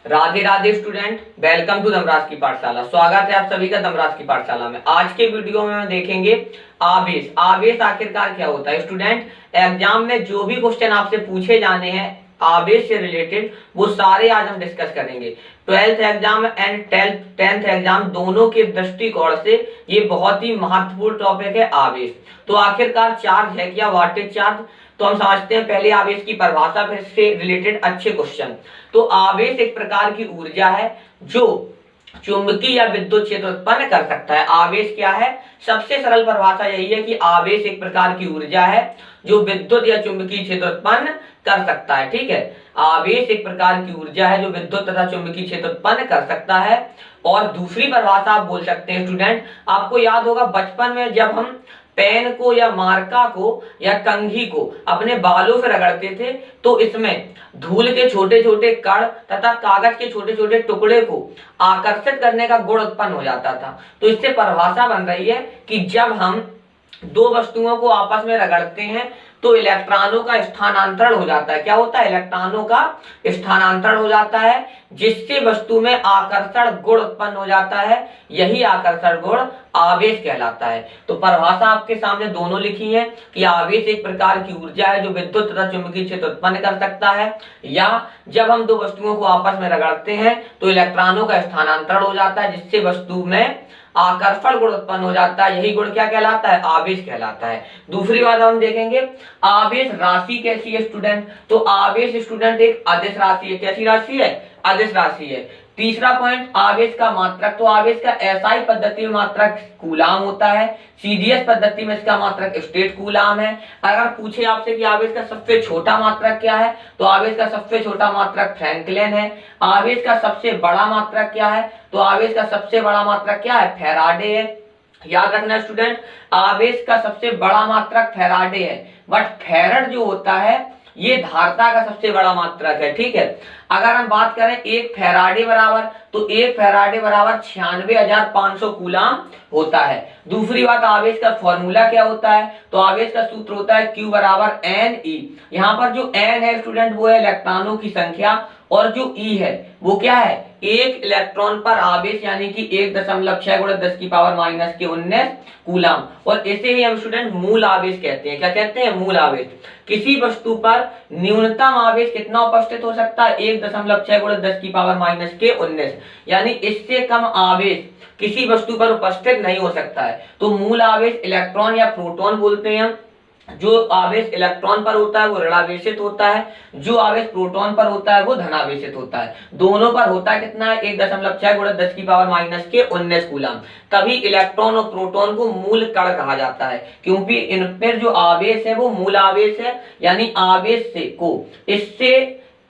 Radhe Radhe student, welcome to Dhanraj की पाठशाला। स्वागत है आप सभी का धनराज की पाठशाला में। आज के वीडियो में हम देखेंगे आवेश। आवेश आखिरकार क्या होता है स्टूडेंट। एग्जाम में जो भी क्वेश्चन आपसे पूछे जाने हैं आवेश से रिलेटेड, वो सारे आज हम डिस्कस करेंगे। 12th exam and 10th exam दोनों के दृष्टिकोण से ये बहुत ही महत्वपूर्ण टॉपिक है आवेश। तो आखिरकार चार्ज है क्या, व्हाट इज चार्ज, तो हम समझते हैं पहले आवेश की परिभाषा, फिर से रिलेटेड अच्छे क्वेश्चन। तो आवेश एक प्रकार की ऊर्जा है जो चुंबकीय या विद्युत क्षेत्र उत्पन्न कर सकता है। आवेश क्या है, सबसे सरल परिभाषा यही है कि आवेश एक प्रकार की ऊर्जा है जो विद्युत या चुंबकीय क्षेत्र उत्पन्न कर सकता है। ठीक है, आवेश एक प्रकार की ऊर्जा है जो विद्युत तथा चुंबकीय क्षेत्र उत्पन्न कर सकता है। और दूसरी परिभाषा आप बोल सकते हैं स्टूडेंट, आपको याद होगा बचपन में जब हम पेन को या मार्का को या कंघी को अपने बालों से रगड़ते थे तो इसमें धूल के छोटे छोटे कण तथा कागज के छोटे छोटे टुकड़े को आकर्षित करने का गुण उत्पन्न हो जाता था। तो इससे परिभाषा बन रही है कि जब हम दो वस्तुओं को आपस में रगड़ते हैं तो इलेक्ट्रॉनों का स्थानांतरण हो जाता है। क्या होता है, इलेक्ट्रॉनों का स्थानांतरण हो जाता है, जिससे वस्तु में आकर्षण गुण उत्पन्न हो जाता है। यही आकर्षण गुण आवेश कहलाता है। तो परिभाषा आपके सामने दोनों लिखी है कि आवेश एक प्रकार की ऊर्जा है जो विद्युत तथा चुंबकीय क्षेत्र उत्पन्न कर सकता है, या जब हम दो वस्तुओं को आपस में रगड़ते हैं तो इलेक्ट्रॉनों का स्थानांतरण हो जाता है, जिससे वस्तु में आकर्षण गुण उत्पन्न हो जाता है। यही गुण क्या कहलाता है, आवेश कहलाता है। दूसरी बात हम देखेंगे आवेश राशि कैसी है स्टूडेंट। तो आवेश स्टूडेंट एक अदिश राशि है। कैसी राशि है, अदिश राशि है। तीसरा पॉइंट, आवेश का मात्रक। तो आवेश का एसआई पद्धति में मात्रक कूलाम होता है, सीडीएस पद्धति में इसका मात्रक स्टेट कूलाम है। अगर पूछे आपसे कि आवेश का सबसे छोटा मात्रक क्या है, तो आवेश का सबसे छोटा मात्रक फ्रैंकलिन है। आवेश का सबसे बड़ा मात्रक क्या है, तो आवेश का सबसे बड़ा मात्रक क्या है, फैराडे है। याद रखना स्टूडेंट, आवेश का सबसे बड़ा मात्रक फैराडे है, बट फैराड जो होता है ये धारिता का सबसे बड़ा मात्रक है। ठीक है, अगर हम बात करें एक फैराडे बराबर, तो एक फैराडे बराबर 96,500 कूलाम होता है। दूसरी बात, आवेश का फॉर्मूला क्या होता है, तो आवेश का सूत्र होता है Q बराबर NE। यहाँ पर जो N है स्टूडेंट वो है इलेक्ट्रॉनों की संख्या, और जो E है वो क्या है, एक इलेक्ट्रॉन पर आवेश, यानी कि 1.6 × 10⁻⁻�19 कूलाम। और इसे ही हम स्टूडेंट मूल आवेश कहते हैं। क्या कहते हैं, मूल आवेश। किसी वस्तु पर न्यूनतम आवेश कितना उपस्थित हो सकता है, 1.6 × 10⁻⁻19, यानी इससे कम आवेश किसी वस्तु पर उपस्थित नहीं हो सकता है। तो मूल आवेश इलेक्ट्रॉन या प्रोटॉन बोलते हैं। जो आवेश इलेक्ट्रॉन पर होता है वो ऋणावेशित होता है, जो आवेश प्रोटॉन पर होता है वो धनावेशित होता है। दोनों पर होता है कितना है, 1.6 × 10⁻⁻19 कूलाम। तभी इलेक्ट्रॉन और प्रोटॉन को मूल कण कहा जाता है, क्योंकि इन पर जो आवेश है वो मूल आवेश है, यानी आवेश से को इससे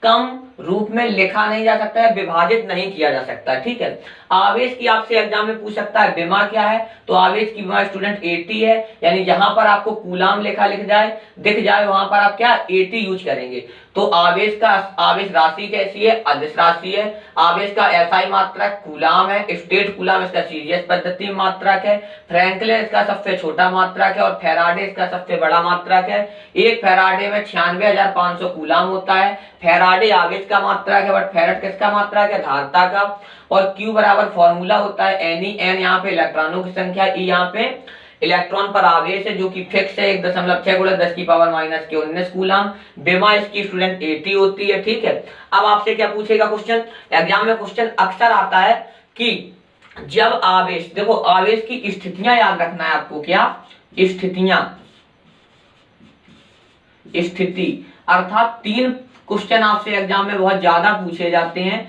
कम रूप में लिखा नहीं जा सकता है, विभाजित नहीं किया जा सकता। ठीक है, आवेश की आपसे एग्जाम में पूछ सकता है विमा क्या है, तो आवेश की विमा स्टूडेंट 80 है, यानी जहां पर आपको कूलाम लिखा दिख जाए वहां पर आप क्या 80 यूज करेंगे। तो आवेश राशि कैसी है, अदिश राशि है। आवेश का एसआई मात्रक कूलाम है, स्टेट कूलाम इसका सीरीज पद्धति में मात्रक है। फ्रैंकलिन इसका सबसे छोटा मात्रक है, और फैराडे इसका सबसे बड़ा मात्रक है। एक फैराडे में 96,500 कूलाम होता है। फैराडे आवेश का मात्रक है, बट फैराड किसका मात्रक है, धारिता का। और Q बराबर फॉर्मूला होता है Ne। N यहाँ पे इलेक्ट्रॉनों की संख्या, E यहाँ पे इलेक्ट्रॉन पर आवेश है जो कि फिक्स है 1.6 × 10⁻⁻19 कूलाम। विमा इसकी स्टूडेंट 80 होती है। ठीक है, अब आपसे क्या पूछेगा क्वेश्चन, एग्जाम में क्वेश्चन अक्सर आता है कि जब आवेश, देखो आवेश की स्थितियां याद रखना है आपको। क्या स्थितियां, स्थिति अर्थात 3 क्वेश्चन आपसे एग्जाम में बहुत ज्यादा पूछे जाते हैं।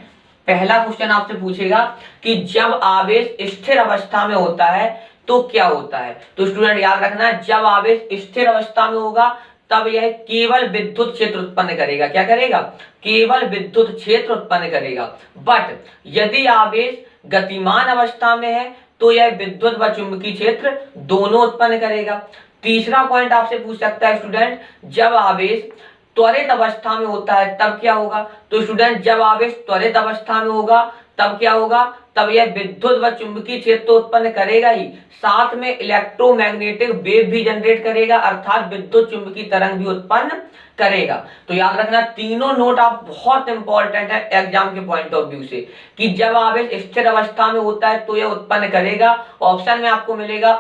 पहला क्वेश्चन आपसे पूछेगा कि जब आवेश स्थिर अवस्था में होता है तो क्या होता है। तो स्टूडेंट याद रखना है, जब आवेश स्थिर अवस्था में होगा तब यह केवल विद्युत क्षेत्र उत्पन्न करेगा। क्या करेगा, केवल विद्युत क्षेत्र उत्पन्न करेगा। बट यदि आवेश गतिमान अवस्था में है तो यह विद्युत व चुंबकीय क्षेत्र दोनों उत्पन्न करेगा। तीसरा पॉइंट आपसे पूछ सकता है स्टूडेंट, जब आवेश त्वरित अवस्था में होता है तब क्या होगा। तो स्टूडेंट जब आवेश त्वरित अवस्था में होगा तब क्या होगा, तब यह विद्युत व चुंबकीय क्षेत्र तो उत्पन्न करेगा ही, साथ में इलेक्ट्रोमैग्नेटिक वेव भी जनरेट करेगा, अर्थात विद्युत चुंबकीय तरंग भी उत्पन्न करेगा। तो याद रखना तीनों नोट आप बहुत इंपॉर्टेंट है एग्जाम के पॉइंट ऑफ व्यू से, कि जब आवेश स्थिर अवस्था में होता है तो यह उत्पन्न करेगा। ऑप्शन में आपको मिलेगा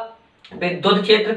विद्युत क्षेत्र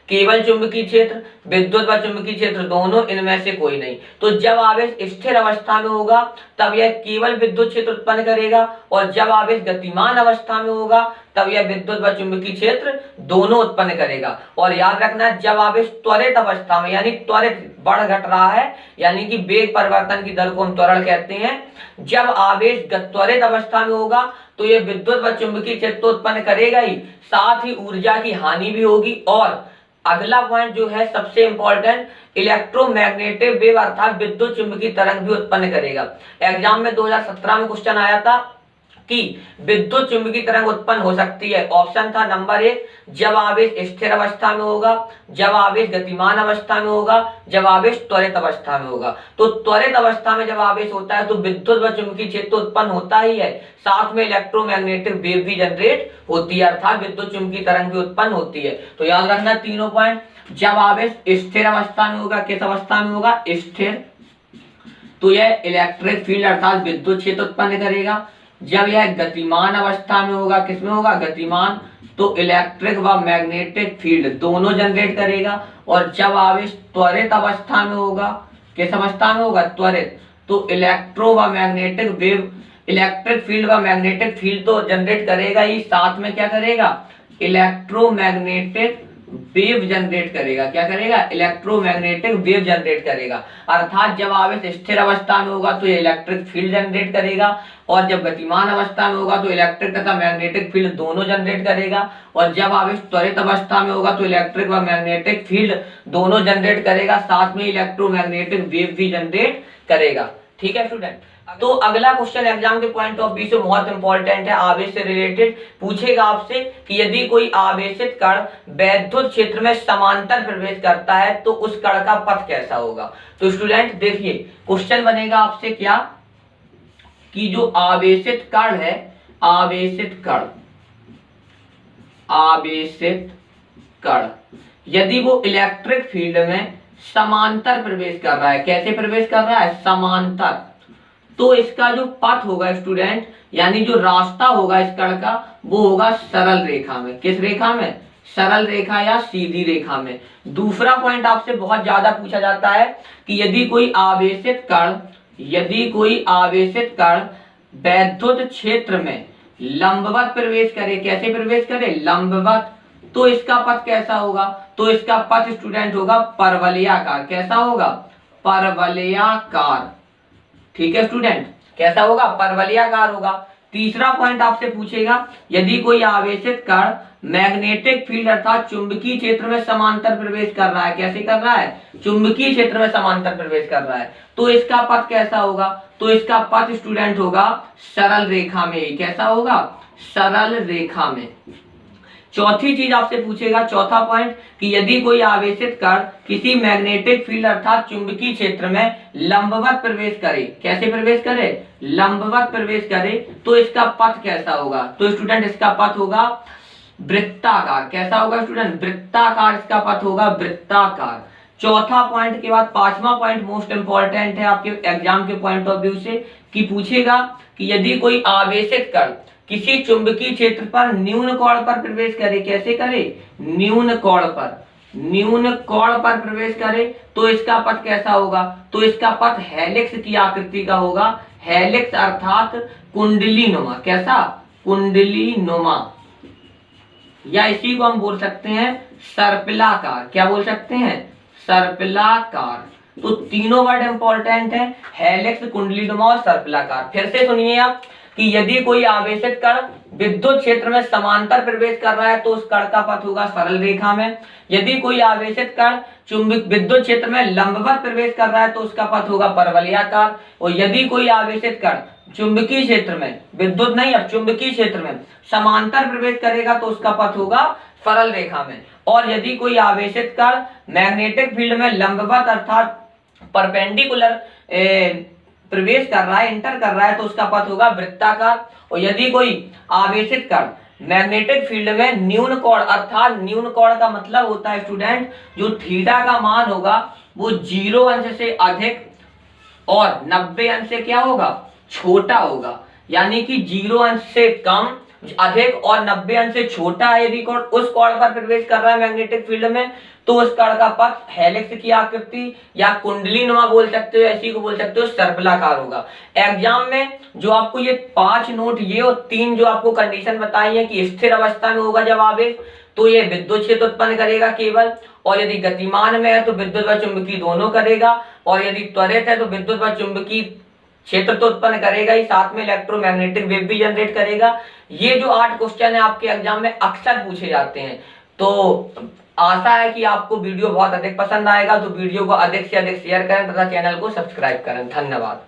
केवल चुंबकीय क्षेत्र, विद्युत व चुंबकीय क्षेत्र दोनों, इनमें से कोई नहीं। तो जब आवेश स्थिर अवस्था में होगा तब यह केवल विद्युत क्षेत्र उत्पन्न करेगा, और जब आवेश गतिमान अवस्था में होगा तब यह विद्युत व चुंबकीय क्षेत्र दोनों उत्पन्न करेगा। और याद रखना जब आवेश त्वरित अवस्था में, यानी त्वरित बढ़ घट रहा है, यानी कि वेग परिवर्तन की दर को हम त्वरण कहते हैं, जब आवेश त्वरित अवस्था में होगा तो यह विद्युत व चुंबकीय क्षेत्र उत्पन्न करेगा ही, साथ ही ऊर्जा की हानि भी होगी। और अगला पॉइंट जो है सबसे इंपॉर्टेंट, इलेक्ट्रोमैग्नेटिक वेव अर्थात विद्युत चुंबकीय तरंग भी उत्पन्न करेगा। एग्जाम में 2017 में क्वेश्चन आया था कि विद्युत चुंबकीय तरंग उत्पन्न हो सकती है। ऑप्शन था नंबर 1 जब आवेश स्थिर अवस्था में होगा, जब आवेश गतिमान अवस्था में होगा, जब आवेश त्वरित अवस्था में होगा। तो त्वरित अवस्था में जब आवेश होता है तो विद्युत व चुंबकीय क्षेत्र उत्पन्न होता ही है, साथ में इलेक्ट्रोमैग्नेटिक वेव भी जनरेट होती है, अर्थात विद्युत चुंबकीय तरंग भी उत्पन्न होती है। तो याद रखना तीनों पॉइंट, जब आवेश स्थिर अवस्था में होगा, किस अवस्था में होगा, स्थिर, तो यह इलेक्ट्रिक फील्ड अर्थात विद्युत क्षेत्र उत्पन्न करेगा। जब यह गतिमान अवस्था में होगा, किसमें होगा, गतिमान, तो इलेक्ट्रिक व मैग्नेटिक फील्ड दोनों जनरेट करेगा। और जब आवेश त्वरित अवस्था में होगा, किस अवस्था में होगा, त्वरित, तो इलेक्ट्रो व मैग्नेटिक वेव, इलेक्ट्रिक फील्ड व मैग्नेटिक फील्ड तो जनरेट करेगा ही, साथ में क्या करेगा, इलेक्ट्रोमैग्नेटिक वेव जनरेट करेगा। क्या करेगा, इलेक्ट्रोमैग्नेटिक वेव जनरेट करेगा। अर्थात जब आवेश स्थिर अवस्था में होगा तो ये इलेक्ट्रिक फील्ड जनरेट करेगा, और जब गतिमान अवस्था में होगा तो इलेक्ट्रिक तथा मैग्नेटिक फील्ड दोनों जनरेट करेगा, और जब आवेश त्वरित अवस्था में होगा तो इलेक्ट्रिक व मैग्नेटिक फील्ड दोनों जनरेट करेगा, साथ में इलेक्ट्रोमैग्नेटिक वेव भी जनरेट करेगा। ठीक है स्टूडेंट। तो अगला क्वेश्चन एग्जाम के पॉइंट ऑफ व्यू से बहुत इंपॉर्टेंट है, आवेश से रिलेटेड पूछेगा आपसे कि यदि कोई आवेशित कण वैद्युत क्षेत्र में समांतर प्रवेश करता है तो उस कण का पथ कैसा होगा। तो स्टूडेंट देखिए क्वेश्चन बनेगा आपसे क्या, कि जो आवेशित कण है, आवेशित कण यदि वो इलेक्ट्रिक फील्ड में समांतर प्रवेश कर रहा है, कैसे प्रवेश कर रहा है, समांतर, तो इसका जो पथ होगा स्टूडेंट, यानी जो रास्ता होगा इस कण का, वो होगा सरल रेखा में। किस रेखा में, सरल रेखा या सीधी रेखा में। दूसरा पॉइंट आपसे बहुत ज्यादा पूछा जाता है कि यदि कोई आवेशित कण वैद्युत क्षेत्र में लंबवत प्रवेश करे, कैसे प्रवेश करे, लंबवत, तो इसका पथ कैसा होगा, तो इसका पथ स्टूडेंट होगा परवलयाकार। कैसा होगा, परवलयाकार। ठीक है स्टूडेंट, कैसा होगा, परवलयाकार होगा। तीसरा पॉइंट आपसे पूछेगा, यदि कोई आवेशित कण मैग्नेटिक फील्ड अर्थात चुंबकीय क्षेत्र में समांतर प्रवेश कर रहा है, कैसे कर रहा है, चुंबकीय क्षेत्र में समांतर प्रवेश कर रहा है, तो इसका पथ कैसा होगा, तो इसका पथ स्टूडेंट होगा सरल रेखा में ही। कैसा होगा, सरल रेखा में। चौथी चीज आपसे पूछेगा, चौथा पॉइंट, कि यदि कोई आवेशित कण किसी मैग्नेटिक फील्ड अर्थात चुंबकीय क्षेत्र में लंबवत प्रवेश करे, कैसे प्रवेश करे, लंबवत प्रवेश करे, तो इसका पथ कैसा होगा, तो स्टूडेंट इसका पथ होगा वृत्ताकार। कैसा होगा स्टूडेंट, वृत्ताकार इसका पथ होगा, वृत्ताकार। चौथा पॉइंट के बाद पांचवा पॉइंट मोस्ट इंपॉर्टेंट है आपके एग्जाम के पॉइंट ऑफ व्यू से, कि पूछेगा कि यदि कोई आवेशित कण किसी चुंबकीय क्षेत्र पर न्यून कोण पर प्रवेश करे, कैसे करे, न्यून कोण पर प्रवेश करे, तो इसका पथ कैसा होगा, तो इसका पथ हेलिक्स की आकृति का होगा। हेलिक्स अर्थात कुंडलीनुमा। कैसा, कुंडलीनुमा, या इसी को हम बोल सकते हैं सर्पिलाकार। क्या बोल सकते हैं, सर्पिलाकार। तो तीनों वर्ड इंपॉर्टेंट है, हेलिक्स, कुंडलीनुमा और सर्पिलाकार। फिर से सुनिए आप, कि यदि कोई आवेशित कण विद्युत क्षेत्र में समांतर प्रवेश कर रहा है तो उस कण का पथ होगा सरल रेखा में। यदि कोई आवेशित कण विद्युत क्षेत्र में लंबवत प्रवेश कर रहा है तो उसका पथ होगा परवलयाकार। और यदि कोई आवेशित कण चुंबकीय क्षेत्र में, विद्युत नहीं अब चुंबकीय क्षेत्र में समांतर प्रवेश करेगा तो उसका पथ होगा सरल रेखा में। और यदि कोई आवेशित कण मैग्नेटिक फील्ड में लंबवत अर्थात परपेंडिकुलर प्रवेश कर रहा है, इंटर कर रहा है, तो उसका पथ होगा वृत्ताकार। और यदि कोई आवेशित कण मैग्नेटिक फील्ड में न्यून कोण, अर्थात न्यून कोण का मतलब होता है स्टूडेंट जो थीटा का मान होगा वो 0 अंश से अधिक और 90 अंश से क्या होगा, छोटा होगा। यानी कि 0 अंश से कम, अधिक और 90 अंश से छोटा है यदि कोण, उस कोण पर प्रवेश कर रहा है मैग्नेटिक फील्ड में, तो उस कण का पथ हेलिक्स की आकृति या कुंडली नुमा बोल सकते हो, ऐसी को बोल सकते हो, सर्पिलाकार होगा। एग्जाम में जो आपको ये 5 नोट, ये और 3 जो आपको कंडीशन बताई है कि स्थिर अवस्था में होगा जब आवेश, तो ये विद्युत क्षेत्र उत्पन्न करेगा केवल, और यदि गतिमान में है तो विद्युत व चुंबकीय दोनों करेगा, और यदि त्वरित है तो विद्युत व चुंबकीय क्षेत्र तो उत्पन्न करेगा ही, साथ में इलेक्ट्रोमैग्नेटिक वेव भी जनरेट करेगा। ये जो 8 क्वेश्चन है आपके एग्जाम में अक्सर पूछे जाते हैं। तो आशा है कि आपको वीडियो बहुत अधिक पसंद आएगा, तो वीडियो को अधिक से अधिक शेयर करें तथा चैनल को सब्सक्राइब करें। धन्यवाद।